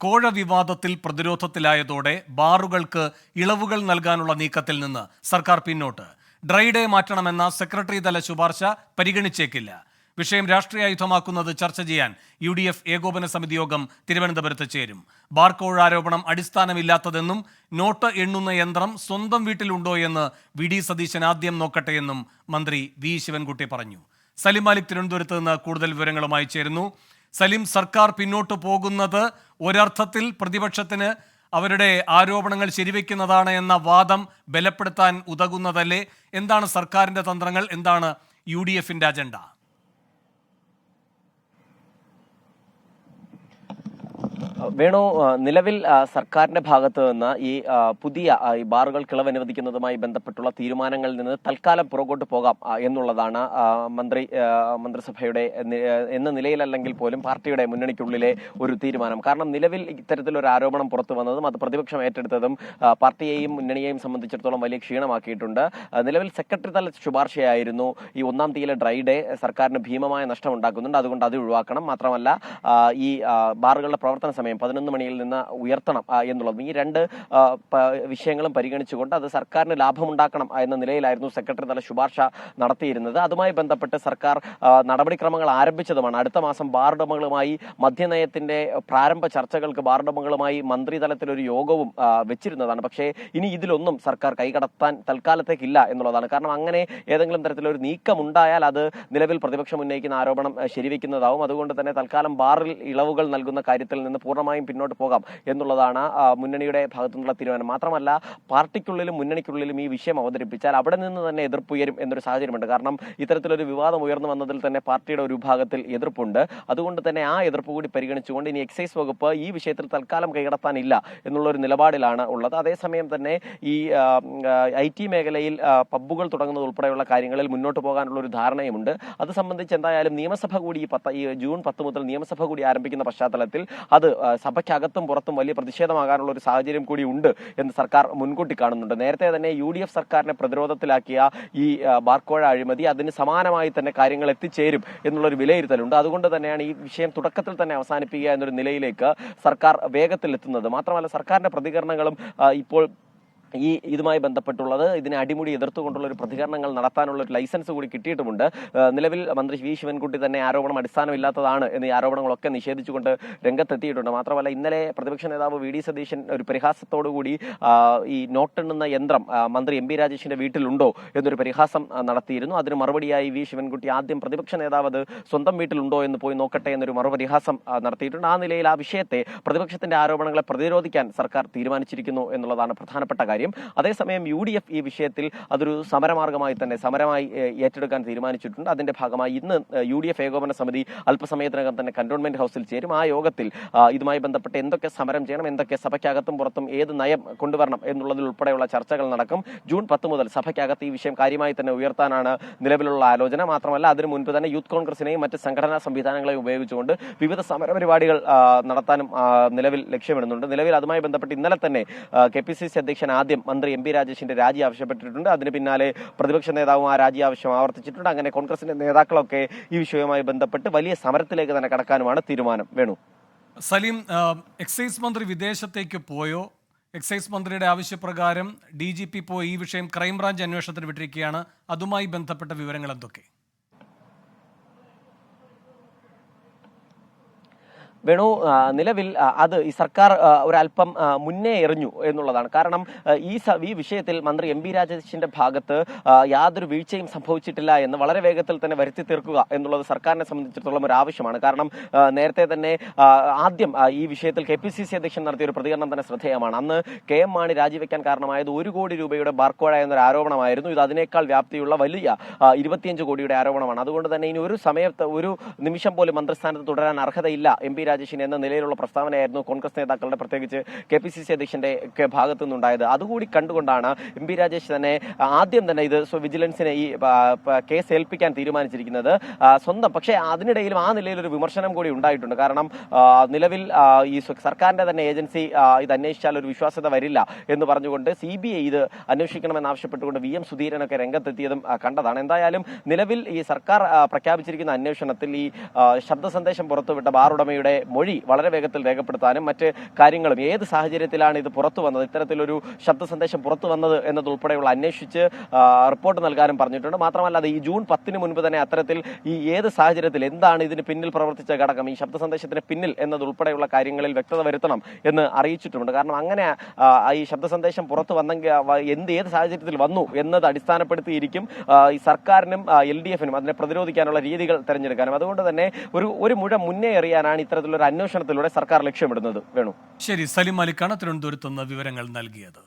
കോഴ വിവാദത്തിൽ പ്രതിരോധത്തിലായതോടെ ബാറുകൾക്ക് ഇളവുകൾ നൽകാനുള്ള നീക്കത്തിൽ നിന്ന് സർക്കാർ പിന്നോട്ട്. ഡ്രൈ ഡേ മാറ്റണമെന്ന സെക്രട്ടറി തല ശുപാർശ പരിഗണിച്ചേക്കില്ല. വിഷയം രാഷ്ട്രീയായുധമാക്കുന്നത് ചർച്ച ചെയ്യാൻ UDF ഏകോപന സമിതി യോഗം തിരുവനന്തപുരത്ത് ചേരും. ബാർ കോഴ ആരോപണം അടിസ്ഥാനമില്ലാത്തതെന്നും നോട്ട് എണ്ണുന്ന യന്ത്രം സ്വന്തം വീട്ടിലുണ്ടോ എന്ന് VD സതീശൻ ആദ്യം നോക്കട്ടെയെന്നും മന്ത്രി V ശിവൻകുട്ടി പറഞ്ഞു. സലിം മാലിക് തിരുവനന്തപുരത്ത് നിന്ന് കൂടുതൽ വിവരങ്ങളുമായി ചേരുന്നു. സലിം, സർക്കാർ പിന്നോട്ട് പോകുന്നത് ഒരർത്ഥത്തിൽ പ്രതിപക്ഷത്തിന് അവരുടെ ആരോപണങ്ങൾ ശരിവെക്കുന്നതാണ് എന്ന വാദം ബലപ്പെടുത്താൻ ഉതകുന്നതല്ലേ? എന്താണ് സർക്കാരിന്റെ തന്ത്രങ്ങൾ? എന്താണ് UDFന്റെ അജണ്ട? വേണു, നിലവിൽ സർക്കാരിന്റെ ഭാഗത്ത് നിന്ന് ഈ പുതിയ ബാറുകൾ കിളവ് അനുവദിക്കുന്നതുമായി ബന്ധപ്പെട്ടുള്ള തീരുമാനങ്ങളിൽ നിന്ന് തൽക്കാലം പുറകോട്ട് പോകാം എന്നുള്ളതാണ് മന്ത്രിസഭയുടെ എന്ന നിലയിലല്ലെങ്കിൽ പോലും പാർട്ടിയുടെ മുന്നണിക്കുള്ളിലെ ഒരു തീരുമാനം. കാരണം നിലവിൽ ഇത്തരത്തിലൊരു ആരോപണം പുറത്തു വന്നതും അത് പ്രതിപക്ഷം ഏറ്റെടുത്തതും പാർട്ടിയെയും മുന്നണിയെയും സംബന്ധിച്ചിടത്തോളം വലിയ ക്ഷീണമാക്കിയിട്ടുണ്ട്. നിലവിൽ സെക്രട്ടറി തല ശുപാർശയായിരുന്നു ഈ 1-ാം തീയതിയിലെ ഡ്രൈ ഡേ സർക്കാരിന് ഭീമമായ നഷ്ടം ഉണ്ടാക്കുന്നുണ്ട്, അതുകൊണ്ട് അത് ഒഴിവാക്കണം. മാത്രമല്ല ഈ ബാറുകളുടെ പ്രവർത്തന സമയം 11 മണിയിൽ നിന്ന് ഉയർത്തണം എന്നുള്ളത്, ഈ രണ്ട് വിഷയങ്ങളും പരിഗണിച്ചുകൊണ്ട് അത് സർക്കാരിന് ലാഭമുണ്ടാക്കണം എന്ന നിലയിലായിരുന്നു സെക്രട്ടറി തല ശുപാർശ നടത്തിയിരുന്നത്. അതുമായി ബന്ധപ്പെട്ട് സർക്കാർ നടപടിക്രമങ്ങൾ ആരംഭിച്ചതുമാണ്. അടുത്ത മാസം ബാറുടമകളുമായി മദ്യനയത്തിന്റെ പ്രാരംഭ ചർച്ചകൾക്ക് ബാറുടമകളുമായി മന്ത്രിതലത്തിലൊരു യോഗവും വെച്ചിരുന്നതാണ്. പക്ഷേ ഇനി ഇതിലൊന്നും സർക്കാർ കൈകടത്താൻ തൽക്കാലത്തേക്കില്ല എന്നുള്ളതാണ്. കാരണം അങ്ങനെ ഏതെങ്കിലും തരത്തിലൊരു നീക്കം ഉണ്ടായാൽ അത് നിലവിൽ പ്രതിപക്ഷം ഉന്നയിക്കുന്ന ആരോപണം ശരിവെക്കുന്നതാവും. അതുകൊണ്ട് തന്നെ തൽക്കാലം ബാറിൽ ഇളവുകൾ നൽകുന്ന കാര്യത്തിൽ നിന്ന് പൂർണ്ണമായും പിന്നോട്ട് പോകാം എന്നുള്ളതാണ് മുന്നണിയുടെ ഭാഗത്തു നിന്നുള്ള തീരുമാനം. മാത്രമല്ല പാർട്ടിക്കുള്ളിലും മുന്നണിക്കുള്ളിലും ഈ വിഷയം അവതരിപ്പിച്ചാൽ അവിടെ നിന്ന് തന്നെ എതിർപ്പുയരും എന്നൊരു സാഹചര്യമുണ്ട്. കാരണം ഇത്തരത്തിലൊരു വിവാദം ഉയർന്നു വന്നതിൽ തന്നെ പാർട്ടിയുടെ ഒരു വിഭാഗത്തിൽ എതിർപ്പുണ്ട്. അതുകൊണ്ട് തന്നെ ആ എതിർപ്പ് കൂടി പരിഗണിച്ചുകൊണ്ട് ഇനി എക്സൈസ് വകുപ്പ് ഈ വിഷയത്തിൽ തൽക്കാലം കൈകടത്താനില്ല എന്നുള്ളൊരു നിലപാടിലാണ് ഉള്ളത്. അതേസമയം തന്നെ ഈ IT മേഖലയിൽ പബ്ബുകൾ തുടങ്ങുന്നത് ഉൾപ്പെടെയുള്ള കാര്യങ്ങളിൽ മുന്നോട്ട് പോകാനുള്ള ഒരു ധാരണയുമുണ്ട്. അത് സംബന്ധിച്ച് എന്തായാലും നിയമസഭ കൂടി ഈ ജൂൺ 10 മുതൽ നിയമസഭ കൂടി ആരംഭിക്കുന്ന പശ്ചാത്തലത്തിൽ അത് സഭയ്ക്കകത്തും പുറത്തും വലിയ പ്രതിഷേധമാകാനുള്ള ഒരു സാഹചര്യം കൂടി ഉണ്ട് എന്ന് സർക്കാർ മുൻകൂട്ടി കാണുന്നുണ്ട്. നേരത്തെ തന്നെ UDF സർക്കാരിനെ പ്രതിരോധത്തിലാക്കിയ ഈ ബാർക്കോഴ അഴിമതി അതിന് സമാനമായി തന്നെ കാര്യങ്ങൾ എത്തിച്ചേരും എന്നുള്ളൊരു വിലയിരുത്തലുണ്ട്. അതുകൊണ്ട് തന്നെയാണ് ഈ വിഷയം തുടക്കത്തിൽ തന്നെ അവസാനിപ്പിക്കുക എന്നൊരു നിലയിലേക്ക് സർക്കാർ വേഗത്തിൽ എത്തുന്നത്. മാത്രമല്ല സർക്കാരിന്റെ പ്രതികരണങ്ങളും ഇപ്പോൾ ഇതുമായി ബന്ധപ്പെട്ടുള്ളത് ഇതിനെ അടിമുടി എതിർത്തുകൊണ്ടുള്ള ഒരു പ്രതികരണങ്ങൾ നടത്താനുള്ള ഒരു ലൈസൻസ് കൂടി കിട്ടിയിട്ടുമുണ്ട്. നിലവിൽ മന്ത്രി V ശിവൻകുട്ടി തന്നെ ആരോപണം അടിസ്ഥാനമില്ലാത്തതാണ് എന്നീ ആരോപണങ്ങളൊക്കെ നിഷേധിച്ചുകൊണ്ട് രംഗത്തെത്തിയിട്ടുണ്ട്. മാത്രമല്ല ഇന്നലെ പ്രതിപക്ഷ നേതാവ് VD സതീശൻ ഒരു പരിഹാസത്തോടുകൂടി ഈ നോട്ടെണ്ണുന്ന യന്ത്രം മന്ത്രി MP രാജേഷിന്റെ വീട്ടിലുണ്ടോ എന്നൊരു പരിഹാസം നടത്തിയിരുന്നു. അതിന് മറുപടിയായി V ശിവൻകുട്ടി ആദ്യം പ്രതിപക്ഷ നേതാവ് അത് സ്വന്തം വീട്ടിലുണ്ടോ എന്ന് പോയി നോക്കട്ടെ എന്നൊരു മറുപരിഹാസം നടത്തിയിട്ടുണ്ട്. ആ നിലയിൽ ആ വിഷയത്തെ പ്രതിപക്ഷത്തിന്റെ ആരോപണങ്ങളെ പ്രതിരോധിക്കാൻ സർക്കാർ തീരുമാനിച്ചിരിക്കുന്നു എന്നുള്ളതാണ് പ്രധാനപ്പെട്ട കാര്യം. അതേസമയം UDF ഈ വിഷയത്തിൽ അതൊരു സമരമായി ഏറ്റെടുക്കാൻ തീരുമാനിച്ചിട്ടുണ്ട്. അതിന്റെ ഭാഗമായി ഇന്ന് UDF ഏകോപന സമിതി അല്പസമയത്തിനകം തന്നെ കന്റോൺമെന്റ് ഹൗസിൽ ചേരും. ആ യോഗത്തിൽ ഇതുമായി ബന്ധപ്പെട്ട് എന്തൊക്കെ സമരം ചെയ്യണം, എന്തൊക്കെ സഭയ്ക്കകത്തും പുറത്തും ഏത് നയം കൊണ്ടുവരണം എന്നുള്ളതിൽ ഉൾപ്പെടെയുള്ള ചർച്ചകൾ നടക്കും. ജൂൺ 10 മുതൽ സഭയ്ക്കകത്ത് ഈ വിഷയം കാര്യമായി തന്നെ ഉയർത്താനാണ് നിലവിലുള്ള ആലോചന. മാത്രമല്ല അതിനു മുൻപ് തന്നെ യൂത്ത് കോൺഗ്രസിനെയും മറ്റ് സംഘടനാ സംവിധാനങ്ങളെയും ഉപയോഗിച്ചുകൊണ്ട് വിവിധ സമരപരിപാടികൾ നടത്താനും നിലവിൽ ലക്ഷ്യമിടുന്നുണ്ട്. നിലവിൽ അതുമായി ബന്ധപ്പെട്ട് ഇന്നലെ തന്നെ KPCC അധ്യക്ഷൻ ആദ്യം മന്ത്രി MP രാജേഷിന്റെ രാജി ആവശ്യപ്പെട്ടിട്ടുണ്ട്. അതിന് പിന്നാലെ പ്രതിപക്ഷ നേതാവും ആ രാജി ആവശ്യം ആവർത്തിച്ചിട്ടുണ്ട്. അങ്ങനെ കോൺഗ്രസിന്റെ നേതാക്കളൊക്കെ ഈ വിഷയവുമായി ബന്ധപ്പെട്ട് വലിയ സമരത്തിലേക്ക് തന്നെ കടക്കാനുമാണ് തീരുമാനം. വേണു. സലീം, എക്സൈസ് മന്ത്രി വിദേശത്തേക്ക് പോയോ? എക്സൈസ് മന്ത്രിയുടെ ആവശ്യപ്രകാരം DGP പോയി ഈ വിഷയം ക്രൈംബ്രാഞ്ച് അന്വേഷണത്തിന് വിട്ടിരിക്കുകയാണ്. അതുമായി ബന്ധപ്പെട്ട വിവരങ്ങൾ എന്തൊക്കെ? വേണു, നിലവിൽ അത് ഈ സർക്കാർ ഒരല്പം മുന്നേ എറിഞ്ഞു എന്നുള്ളതാണ്. കാരണം ഈ വിഷയത്തിൽ മന്ത്രി MP രാജേഷിന്റെ ഭാഗത്ത് യാതൊരു വീഴ്ചയും സംഭവിച്ചിട്ടില്ല എന്ന് വളരെ വേഗത്തിൽ തന്നെ വരുത്തി തീർക്കുക എന്നുള്ളത് സർക്കാരിനെ സംബന്ധിച്ചിടത്തോളം ഒരു ആവശ്യമാണ്. കാരണം നേരത്തെ തന്നെ ആദ്യം ഈ വിഷയത്തിൽ KPCC അധ്യക്ഷൻ നടത്തിയ ഒരു പ്രതികരണം തന്നെ ശ്രദ്ധേയമാണ്. അന്ന് KM മാണി രാജിവെക്കാൻ കാരണമായത് 1 കോടി രൂപയുടെ ബാർക്കോഴ എന്നൊരു ആരോപണമായിരുന്നു. ഇത് അതിനേക്കാൾ വ്യാപ്തിയുള്ള വലിയ 25 കോടിയുടെ ആരോപണമാണ്. അതുകൊണ്ട് തന്നെ ഇനി ഒരു നിമിഷം പോലും മന്ത്രിസ്ഥാനത്ത് തുടരാൻ അർഹതയില്ല MP രാജേഷിന് എന്ന നിലയിലുള്ള പ്രസ്താവനയായിരുന്നു കോൺഗ്രസ് നേതാക്കളുടെ, പ്രത്യേകിച്ച് KPCC അധ്യക്ഷന്റെ ഭാഗത്തു നിന്നുണ്ടായത്. അതുകൂടി കണ്ടുകൊണ്ടാണ് MP രാജേഷ് തന്നെ ആദ്യം തന്നെ ഇത് വിജിലൻസിനെ ഈ കേസ് ഏൽപ്പിക്കാൻ തീരുമാനിച്ചിരിക്കുന്നത് സ്വന്തം. പക്ഷേ അതിനിടയിലും ആ നിലയിലൊരു വിമർശനം കൂടി ഉണ്ടായിട്ടുണ്ട്. കാരണം നിലവിൽ ഈ സർക്കാരിന്റെ തന്നെ ഏജൻസി ഇത് അന്വേഷിച്ചാൽ ഒരു വിശ്വാസ്യത വരില്ല എന്ന് പറഞ്ഞുകൊണ്ട് CBI ഇത് അന്വേഷിക്കണമെന്ന് ആവശ്യപ്പെട്ടുകൊണ്ട് VM സുധീരനൊക്കെ രംഗത്തെത്തിയതും കണ്ടതാണ്. എന്തായാലും നിലവിൽ ഈ സർക്കാർ പ്രഖ്യാപിച്ചിരിക്കുന്ന അന്വേഷണത്തിൽ ഈ ശബ്ദ സന്ദേശം പുറത്തുവിട്ട ബാർ ഉടമയുടെ മൊഴി വളരെ വേഗത്തിൽ രേഖപ്പെടുത്താനും മറ്റ് കാര്യങ്ങളും ഏത് സാഹചര്യത്തിലാണ് ഇത് പുറത്തു വന്നത്, ഇത്തരത്തിലൊരു ശബ്ദ സന്ദേശം പുറത്തു വന്നത് എന്നതുൾപ്പെടെയുള്ള അന്വേഷിച്ച് റിപ്പോർട്ട് നൽകാനും പറഞ്ഞിട്ടുണ്ട്. മാത്രമല്ല അത് ഈ ജൂൺ 10 മുൻപ് തന്നെ അത്തരത്തിൽ ഈ ഏത് സാഹചര്യത്തിൽ എന്താണ് ഇതിന് പിന്നിൽ പ്രവർത്തിച്ച ഘടകം, ഈ ശബ്ദ സന്ദേശത്തിന് പിന്നിൽ എന്നതുൾപ്പെടെയുള്ള കാര്യങ്ങളിൽ വ്യക്തത വരുത്തണം എന്ന് അറിയിച്ചിട്ടുമുണ്ട്. കാരണം അങ്ങനെ ഈ ശബ്ദ സന്ദേശം പുറത്തു വന്നെങ്കിൽ ഏത് സാഹചര്യത്തിൽ വന്നു എന്നത് അടിസ്ഥാനപ്പെടുത്തിയിരിക്കും ഈ സർക്കാരിനും LDF-നും അതിനെ പ്രതിരോധിക്കാനുള്ള രീതികൾ തെരഞ്ഞെടുക്കാനും. അതുകൊണ്ട് തന്നെ ഒരു മുഴ മുന്നേ എറിയാനാണ് ഇത്തരത്തിലൊരു അന്വേഷണത്തിലൂടെ സർക്കാർ ലക്ഷ്യമിടുന്നത്. വേണു. ശരി, സലിം അലിക്കാണ് തിരുവനന്തപുരത്ത് നിന്ന് വിവരങ്ങൾ നൽകിയത്.